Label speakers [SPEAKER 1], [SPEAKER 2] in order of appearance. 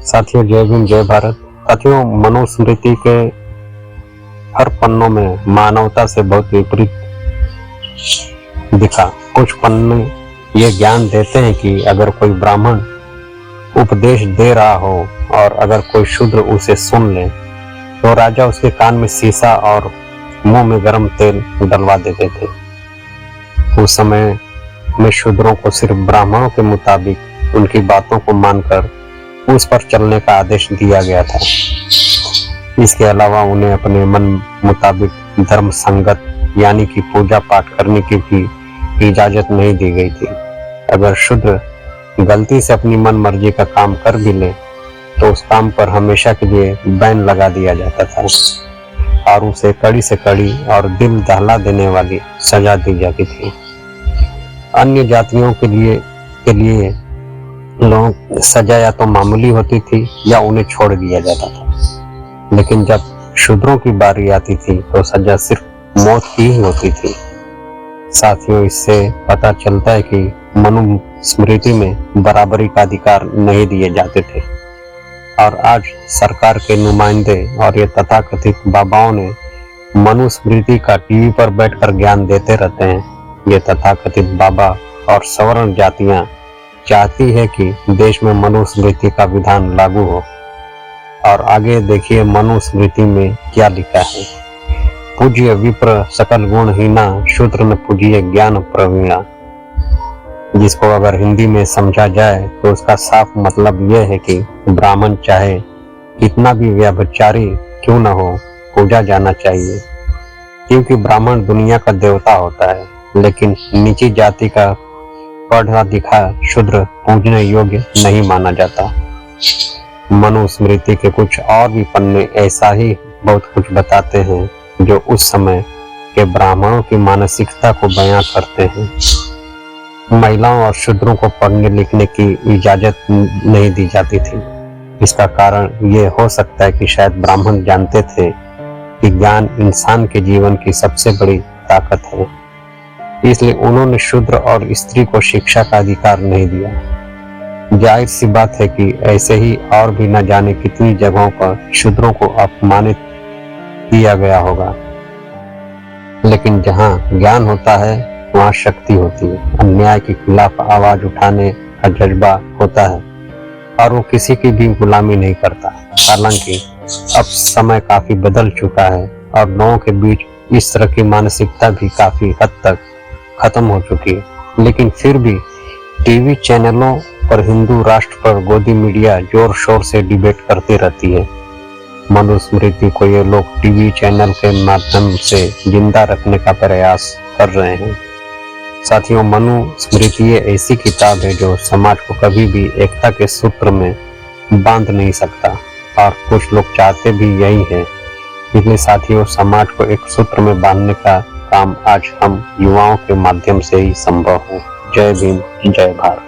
[SPEAKER 1] साथियों, जय भीम जय भारत। साथियों, मनुस्मृति के हर पन्नों में मानवता से बहुत विपरीत दिखा। कुछ पन्ने ये ज्ञान देते हैं कि अगर कोई ब्राह्मण उपदेश दे रहा हो और अगर कोई शूद्र उसे सुन ले तो राजा उसके कान में शीशा और मुंह में गरम तेल डलवा देते थे। उस समय में शूद्रों को सिर्फ ब्राह्मणों के मुताबिक उनकी बातों को मानकर उस पर चलने का आदेश दिया गया था। इसके अलावा उन्हें अपने मन मुताबिक धर्म संगत यानी कि पूजा पाठ करने की भी इजाजत नहीं दी गई थी। अगर शूद्र गलती से अपनी मन मर्जी का काम कर भी ले तो उस काम पर हमेशा के लिए बैन लगा दिया जाता था और उसे कड़ी से कड़ी और दिल दहला देने वाली सजा दी जाती थी। अन्य जातियों के लिए लोग सजा या तो मामूली होती थी या उन्हें छोड़ दिया जाता था, लेकिन जब शूद्रों की बारी आती थी तो सजा सिर्फ मौत की ही होती थी। साथियों, इससे पता चलता है कि मनुस्मृति में बराबरी का अधिकार नहीं दिए जाते थे और आज सरकार के नुमाइंदे और ये तथाकथित बाबाओं ने मनुस्मृति का टीवी पर बैठकर ज्ञान देते रहते हैं। ये तथाकथित बाबा और सवर्ण जातियां चाहती है कि देश में मनुस्मृति का विधान लागू हो। और आगे देखिए मनुस्मृति में क्या लिखा है। पूज्य विप्र सकल गुणहीना शूद्र न पूजिए ज्ञान प्रवीणा। जिसको अगर हिंदी में समझा जाए तो उसका साफ मतलब यह है कि ब्राह्मण चाहे कितना भी व्यभिचारी क्यों न हो, पूजा जाना चाहिए, क्योंकि ब्राह्मण दुनिया का देवता होता है, लेकिन नीची जाति का पढ़ा लिखा शूद्र पूजने योग्य नहीं माना जाता। मनुस्मृति के कुछ और भी पन्ने ऐसा ही बहुत कुछ बताते हैं जो उस समय के ब्राह्मणों की मानसिकता को बयां करते हैं। महिलाओं और शूद्रों को पढ़ने लिखने की इजाजत नहीं दी जाती थी। इसका कारण ये हो सकता है कि शायद ब्राह्मण जानते थे कि ज्ञान इंसान के जीवन की सबसे बड़ी ताकत है, इसलिए उन्होंने शूद्र और स्त्री को शिक्षा का अधिकार नहीं दिया। जाहिर सी बात है कि ऐसे ही और भी न जाने कितनी जगहों पर शूद्रों को अपमानित किया गया होगा, लेकिन जहाँ ज्ञान होता है वहाँ शक्ति होती है। अन्याय के खिलाफ आवाज उठाने का जज्बा होता है और वो किसी की भी गुलामी नहीं करता। हालांकि अब समय काफी बदल चुका है और लोगों के बीच इस तरह की मानसिकता भी काफी हद तक खत्म हो चुकी है, लेकिन फिर भी टीवी चैनलों पर हिंदू राष्ट्र पर गोदी मीडिया जोर शोर से डिबेट करती रहती है। मनुस्मृति को ये लोग टीवी चैनल के माध्यम से जिंदा रखने का प्रयास कर रहे हैं। साथियों, मनुस्मृति ऐसी किताब है जो समाज को कभी भी एकता के सूत्र में बांध नहीं सकता और कुछ लोग चाहते भी यही है। इसलिए साथियों, समाज को एक सूत्र में बांधने का काम आज हम युवाओं के माध्यम से ही संभव है। जय भीम जय भारत।